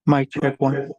Mic check one.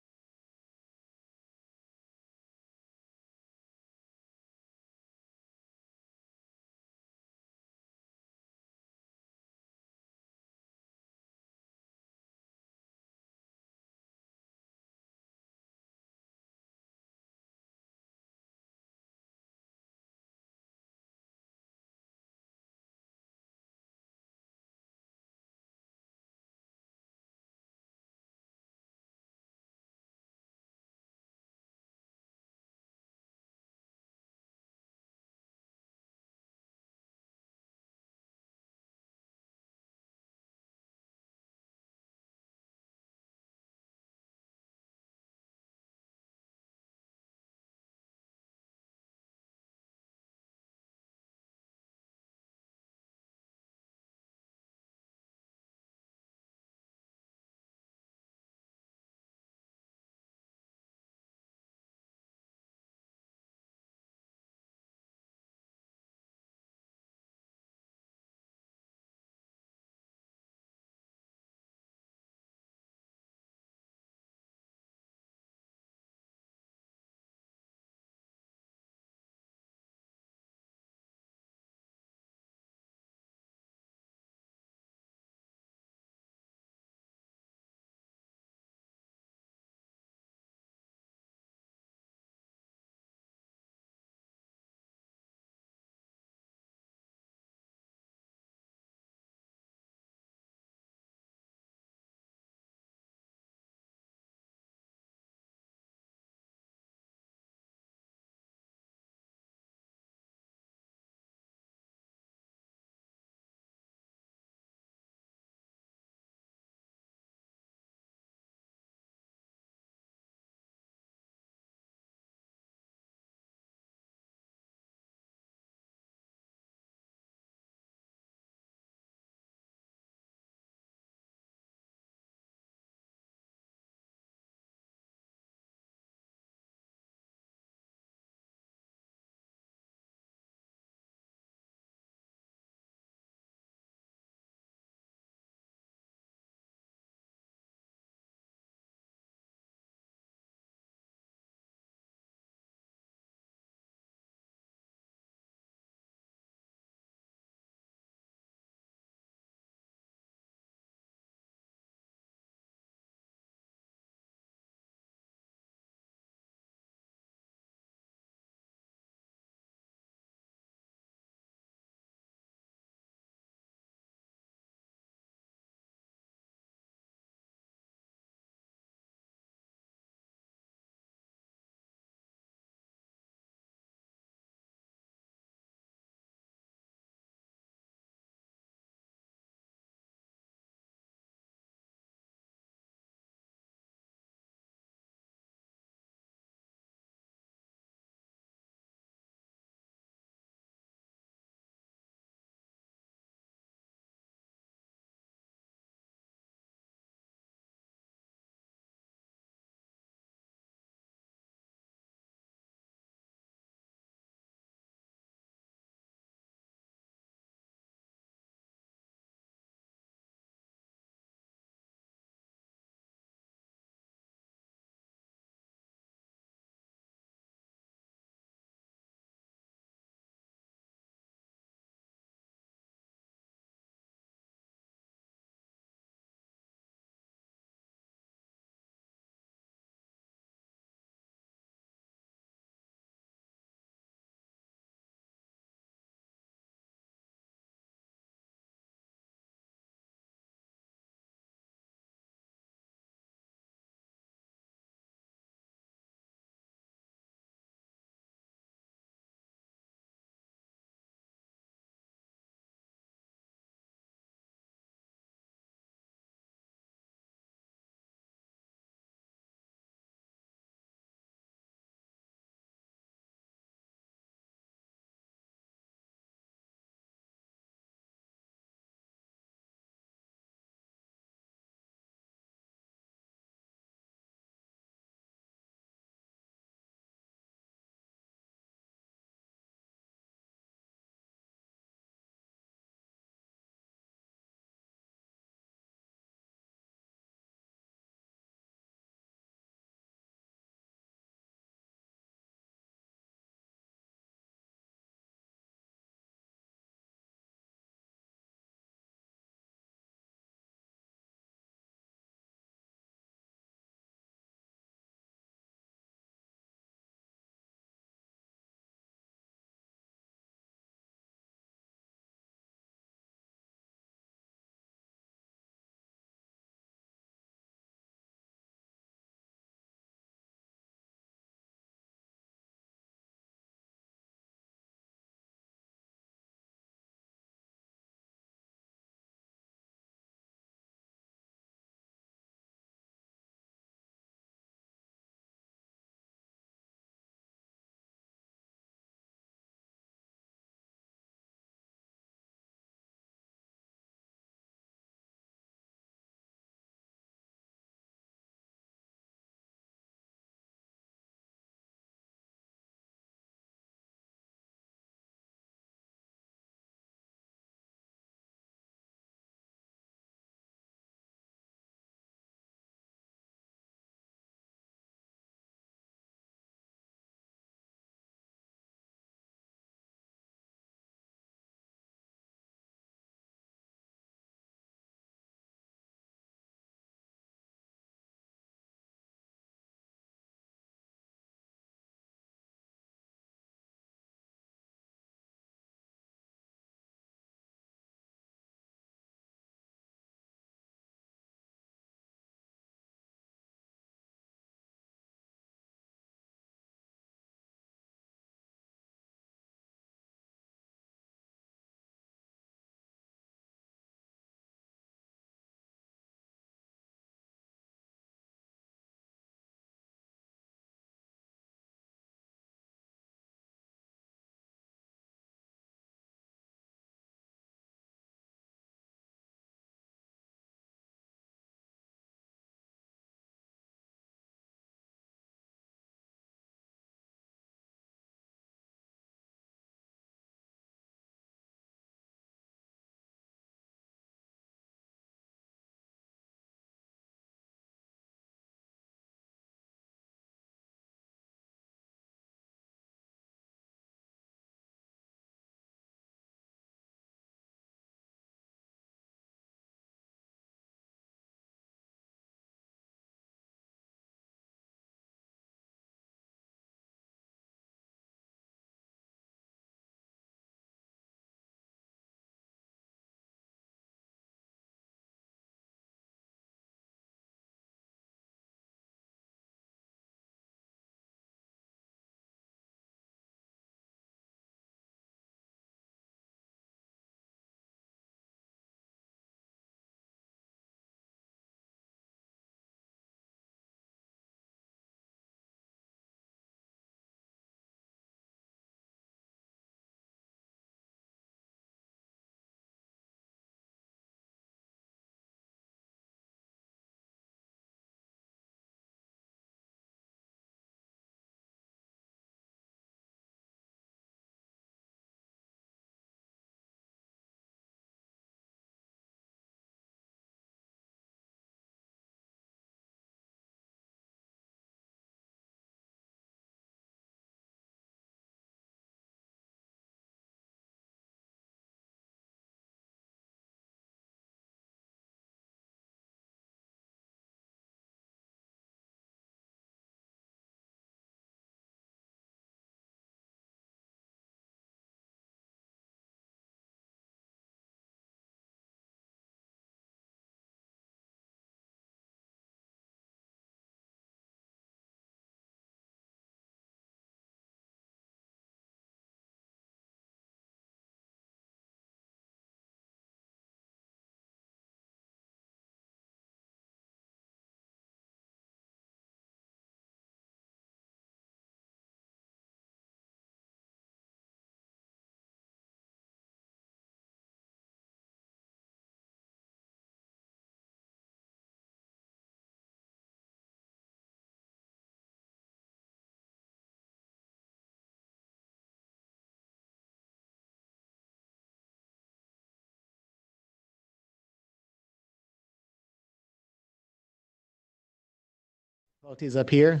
Difficulties up here.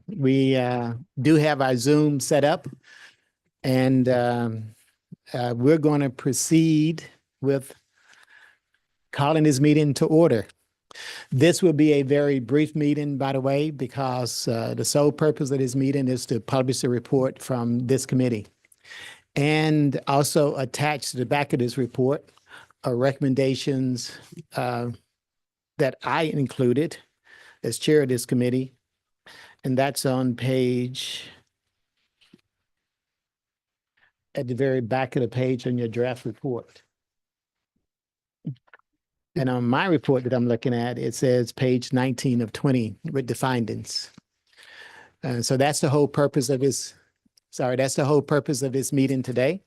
We do have our Zoom set up, and we're going to proceed with calling this meeting to order. This will be a very brief meeting, by the way, because the sole purpose of this meeting is to publish a report from this committee. And also attached to the back of this report are recommendations that I included as chair of this committee. And that's on page, at the very back of the page on your draft report. And on my report that I'm looking at, it says page 19 of 20 with the findings. So that's the whole purpose of this. That's the whole purpose of this meeting today,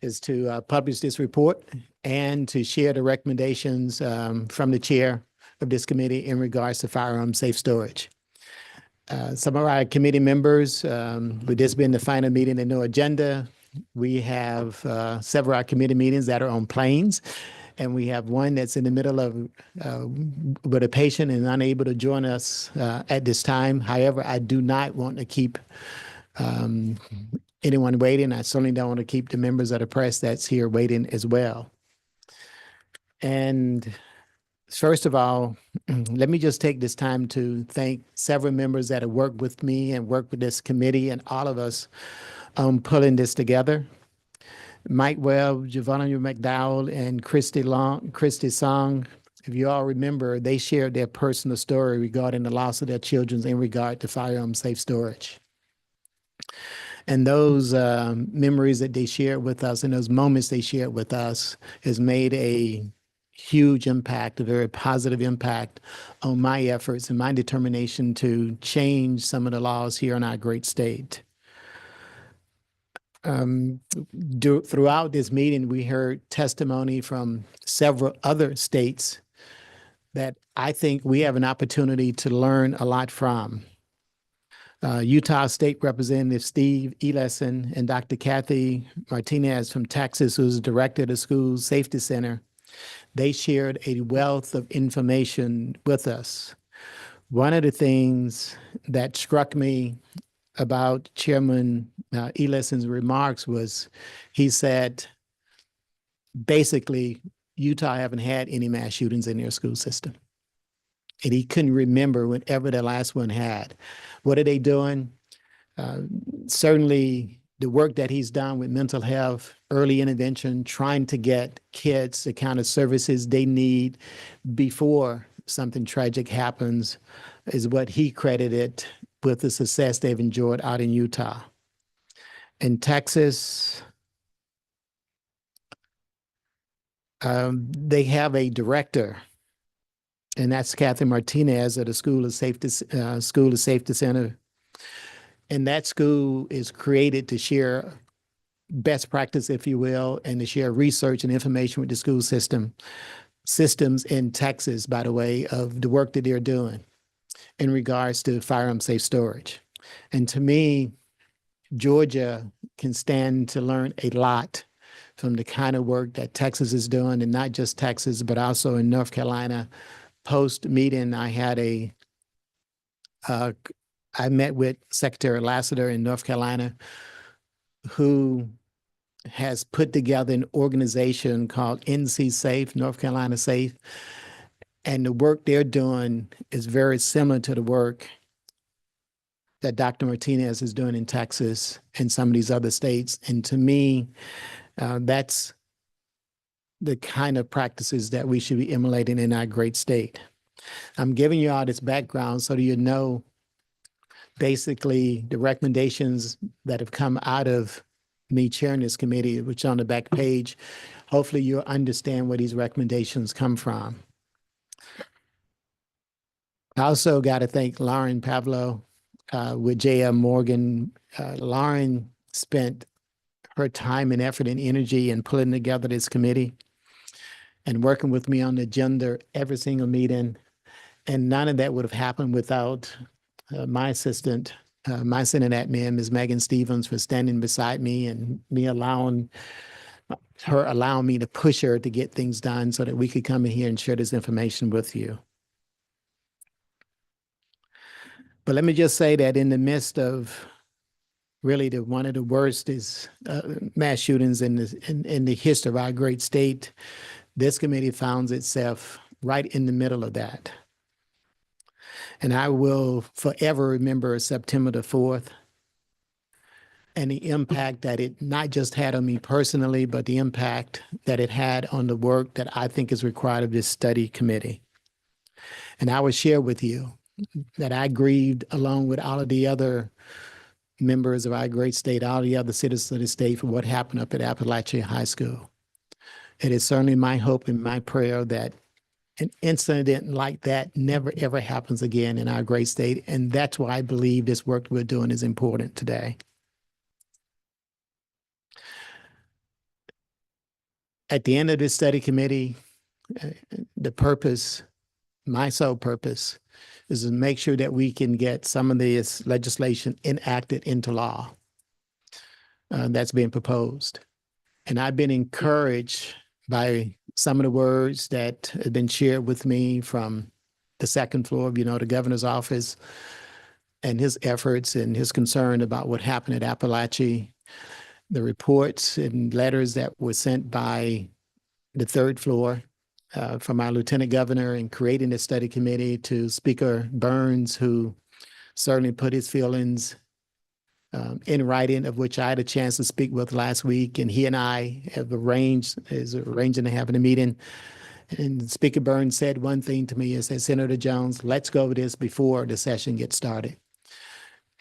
is to publish this report and to share the recommendations from the chair of this committee in regards to firearm safe storage. Some of our committee members, with this being the final meeting and no agenda, we have several of our committee meetings that are on planes, and we have one that's in the middle of with a patient and unable to join us at this time. However, I do not want to keep anyone waiting. I certainly don't want to keep the members of the press that's here waiting as well. And first of all, let me just take this time to thank several members that have worked with me and worked with this committee and all of us on pulling this together. Mike Webb, Giovanna McDowell, and Christy Song, if you all remember, they shared their personal story regarding the loss of their children in regard to firearm safe storage. And those memories that they shared with us and those moments they shared with us has made a huge impact, a very positive impact on my efforts and my determination to change some of the laws here in our great state. Throughout this meeting, we heard testimony from several other states that I think we have an opportunity to learn a lot from. Utah State Representative Steve Eleson and Dr. Kathy Martinez from Texas, who's the director of the school safety center, they shared a wealth of information with us. One of the things that struck me about Chairman Eleson's remarks was he said, basically, Utah haven't had any mass shootings in their school system. And he couldn't remember whenever the last one had. What are they doing? Certainly the work that he's done with mental health, early intervention, trying to get kids the kind of services they need before something tragic happens is what he credited with the success they've enjoyed out in Utah. In Texas, they have a director, and that's Kathy Martinez at the School of Safety Center. And that school is created to share best practice, if you will, and to share research and information with the school systems in Texas, by the way, of the work that they're doing in regards to firearm safe storage. And to me, Georgia can stand to learn a lot from the kind of work that Texas is doing, and not just Texas, but also in North Carolina. Post-meeting, I met with Secretary Lassiter in North Carolina, who has put together an organization called NC Safe, North Carolina Safe. And the work they're doing is very similar to the work that Dr. Martinez is doing in Texas and some of these other states. And to me, that's the kind of practices that we should be emulating in our great state. I'm giving you all this background so that you know basically the recommendations that have come out of me chairing this committee, which on the back page. Hopefully you'll understand where these recommendations come from. I also got to thank Lauren Pavlo with J.M. Morgan. Lauren spent her time and effort and energy in pulling together this committee and working with me on the agenda every single meeting. And none of that would have happened without my assistant, my Senate admin, Ms. Megan Stevens, for standing beside me and me allowing me to push her to get things done so that we could come in here and share this information with you. But let me just say that in the midst of really one of the worst is mass shootings in the history of our great state, this committee finds itself right in the middle of that. And I will forever remember September the 4th and the impact that it not just had on me personally, but the impact that it had on the work that I think is required of this study committee. And I will share with you that I grieved along with all of the other members of our great state, all the other citizens of the state for what happened up at Appalachia High School. It is certainly my hope and my prayer that an incident like that never, ever happens again in our great state. And that's why I believe this work we're doing is important today. At the end of this study committee, the purpose, my sole purpose, is to make sure that we can get some of this legislation enacted into law that's being proposed. And I've been encouraged by some of the words that have been shared with me from the second floor of, the governor's office and his efforts and his concern about what happened at Appalachia, the reports and letters that were sent by the third floor from our lieutenant governor in creating the study committee, to Speaker Burns, who certainly put his feelings in writing, of which I had a chance to speak with last week. And he and I have arranging to having a meeting. And Speaker Burns said one thing to me, is that, Senator Jones, let's go over this before the session gets started.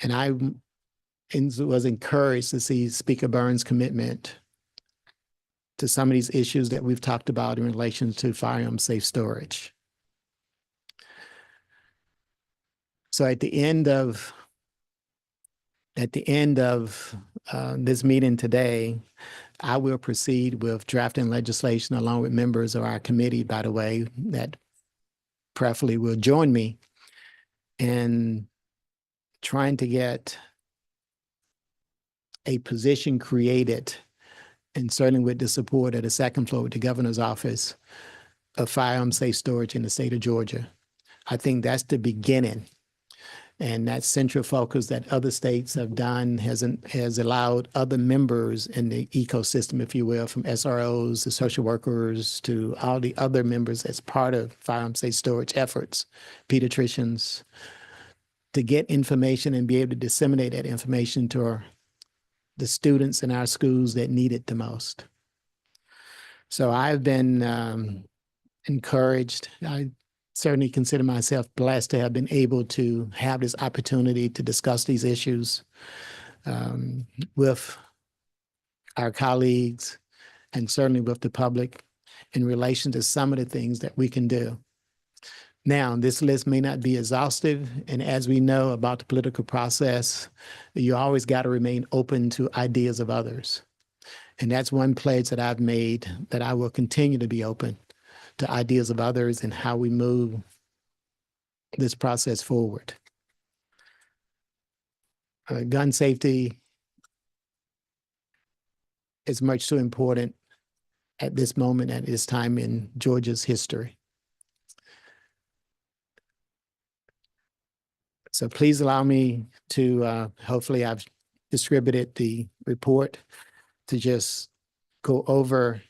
And I was encouraged to see Speaker Burns' commitment to some of these issues that we've talked about in relation to firearm safe storage. So at the end of this meeting today, I will proceed with drafting legislation along with members of our committee, by the way, that preferably will join me in trying to get a position created, and certainly with the support of the second floor with the governor's office, of firearm safe storage in the state of Georgia. I think that's the beginning. And that central focus that other states have done has allowed other members in the ecosystem, if you will, from SROs to social workers to all the other members as part of firearm safe storage efforts, pediatricians, to get information and be able to disseminate that information to the students in our schools that need it the most. So I've been encouraged. I certainly consider myself blessed to have been able to have this opportunity to discuss these issues with our colleagues and certainly with the public in relation to some of the things that we can do. Now, this list may not be exhaustive, and as we know about the political process, you always got to remain open to ideas of others. And that's one pledge that I've made, that I will continue to be open to ideas of others and how we move this process forward. Gun safety is much too important at this moment, at this time in Georgia's history. So please allow me to, hopefully I've distributed the report, to just go over,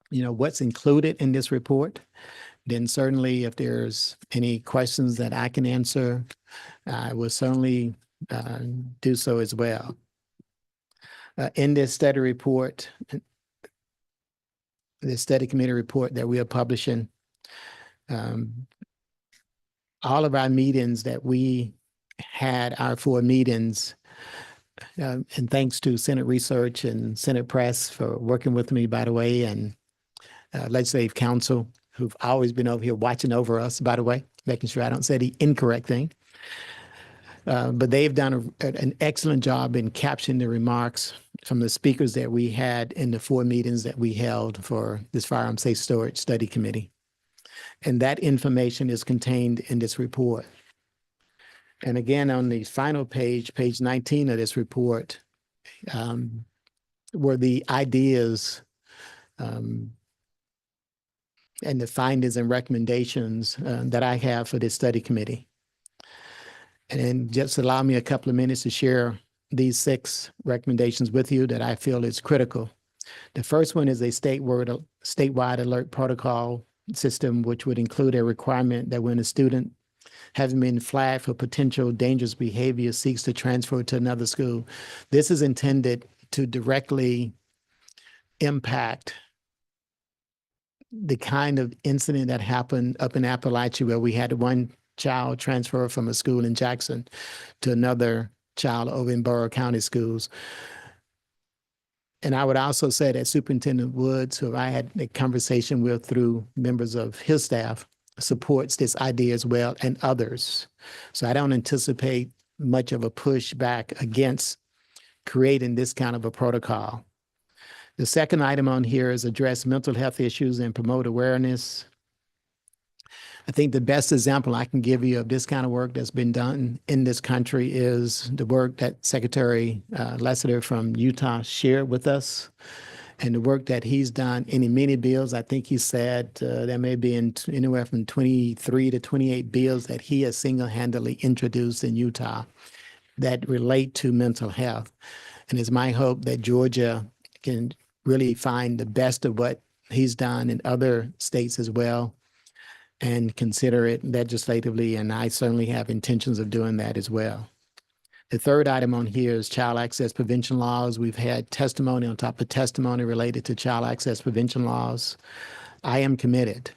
what's included in this report. Then certainly if there's any questions that I can answer, I will certainly do so as well. In this study report, the study committee report that we are publishing, all of our meetings that we had, our 4 meetings, and thanks to Senate Research and Senate Press for working with me, by the way, and Legislative Council, who've always been over here watching over us, by the way, making sure I don't say the incorrect thing. But they've done an excellent job in capturing the remarks from the speakers that we had in the 4 meetings that we held for this Firearm Safe Storage Study Committee. And that information is contained in this report. And again, on the final page, page 19 of this report, were the ideas and the findings and recommendations that I have for this study committee. And then just allow me a couple of minutes to share these 6 recommendations with you that I feel is critical. The first one is a statewide alert protocol system, which would include a requirement that when a student having been flagged for potential dangerous behavior seeks to transfer to another school, this is intended to directly impact the kind of incident that happened up in Appalachia, where we had one child transfer from a school in Jackson to another child over in Borough County schools. And I would also say that Superintendent Woods, who I had a conversation with through members of his staff, supports this idea as well, and others. So I don't anticipate much of a pushback against creating this kind of a protocol. The second item on here is address mental health issues and promote awareness. I think the best example I can give you of this kind of work that's been done in this country is the work that Secretary Lassiter from Utah shared with us, and the work that he's done in many bills. I think he said there may be anywhere from 23 to 28 bills that he has single-handedly introduced in Utah that relate to mental health. And it's my hope that Georgia can really find the best of what he's done in other states as well and consider it legislatively, and I certainly have intentions of doing that as well. The third item on here is child access prevention laws. We've had testimony on top of testimony related to child access prevention laws. I am committed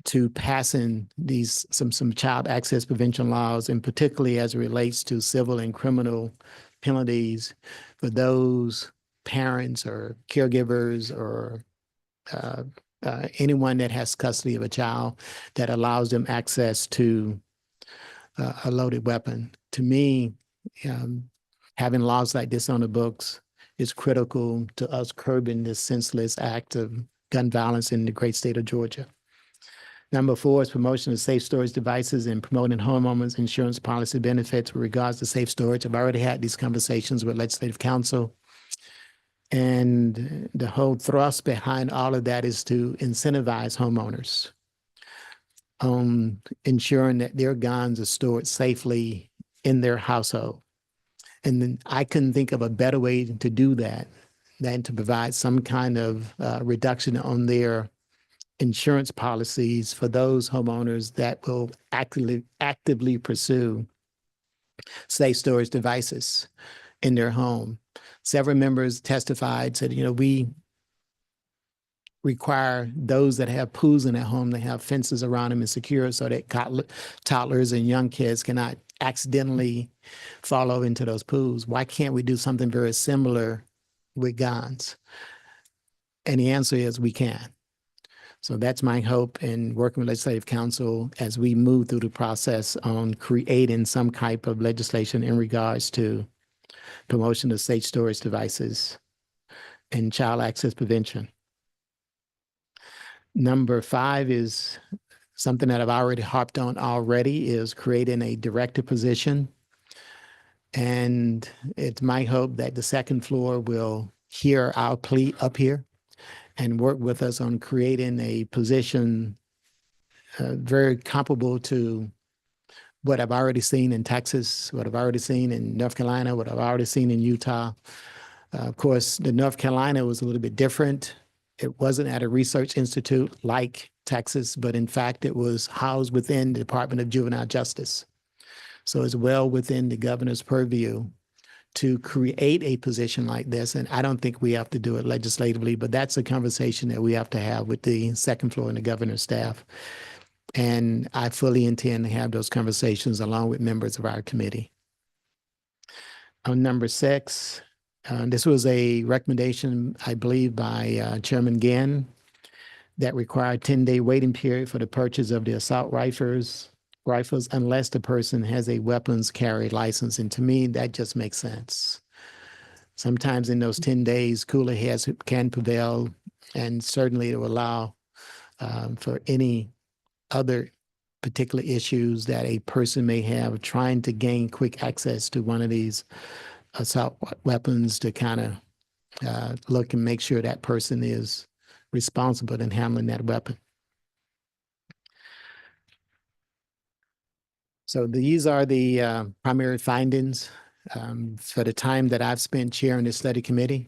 to passing some child access prevention laws, and particularly as it relates to civil and criminal penalties for those parents or caregivers or anyone that has custody of a child that allows them access to a loaded weapon. To me, having laws like this on the books is critical to us curbing this senseless act of gun violence in the great state of Georgia. Number 4 is promotion of safe storage devices and promoting homeowners insurance policy benefits with regards to safe storage. I've already had these conversations with Legislative Council. And the whole thrust behind all of that is to incentivize homeowners on ensuring that their guns are stored safely in their household. And then I couldn't think of a better way to do that than to provide some kind of reduction on their insurance policies for those homeowners that will actively pursue safe storage devices in their home. Several members testified, said, we require those that have pools in their home to have fences around them and secure so that toddlers and young kids cannot accidentally fall into those pools. Why can't we do something very similar with guns? And the answer is we can. So that's my hope in working with Legislative Council as we move through the process on creating some type of legislation in regards to promotion of safe storage devices and child access prevention. Number 5 is something that I've already harped on is creating a director position. And it's my hope that the second floor will hear our plea up here and work with us on creating a position very comparable to what I've already seen in Texas, what I've already seen in North Carolina, what I've already seen in Utah. Of course, the North Carolina was a little bit different. It wasn't at a research institute like Texas, but in fact, it was housed within the Department of Juvenile Justice. So it's well within the governor's purview to create a position like this. And I don't think we have to do it legislatively, but that's a conversation that we have to have with the second floor and the governor's staff. And I fully intend to have those conversations along with members of our committee. On number 6, this was a recommendation, I believe, by Chairman Gann that required 10-day waiting period for the purchase of the assault rifles unless the person has a weapons carry license. And to me, that just makes sense. Sometimes in those 10 days, cooler heads can prevail, and certainly it will allow for any other particular issues that a person may have trying to gain quick access to one of these assault weapons to kind of look and make sure that person is responsible in handling that weapon. So these are the primary findings for the time that I've spent chairing the study committee.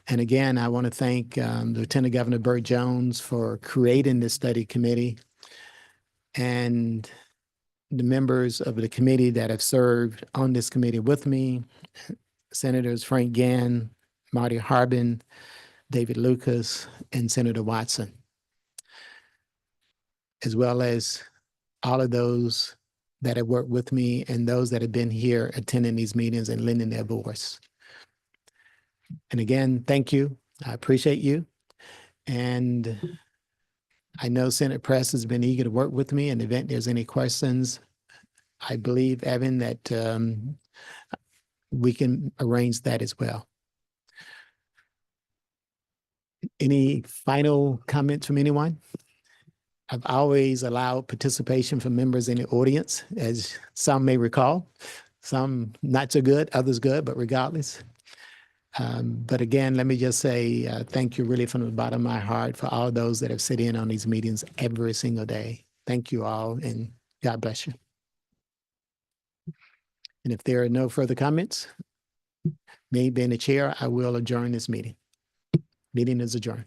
And again, I want to thank Lieutenant Governor Burt Jones for creating this study committee and the members of the committee that have served on this committee with me, Senators Frank Gann, Marty Harbin, David Lucas, and Senator Watson, as well as all of those that have worked with me and those that have been here attending these meetings and lending their voice. And again, thank you. I appreciate you. And I know Senate Press has been eager to work with me in the event there's any questions. I believe, Evan, that we can arrange that as well. Any final comments from anyone? I've always allowed participation from members in the audience, as some may recall. Some not so good, others good, but regardless. But again, let me just say thank you really from the bottom of my heart for all those that have sit in on these meetings every single day. Thank you all, and God bless you. And if there are no further comments, me being the chair, I will adjourn this meeting. Meeting is adjourned.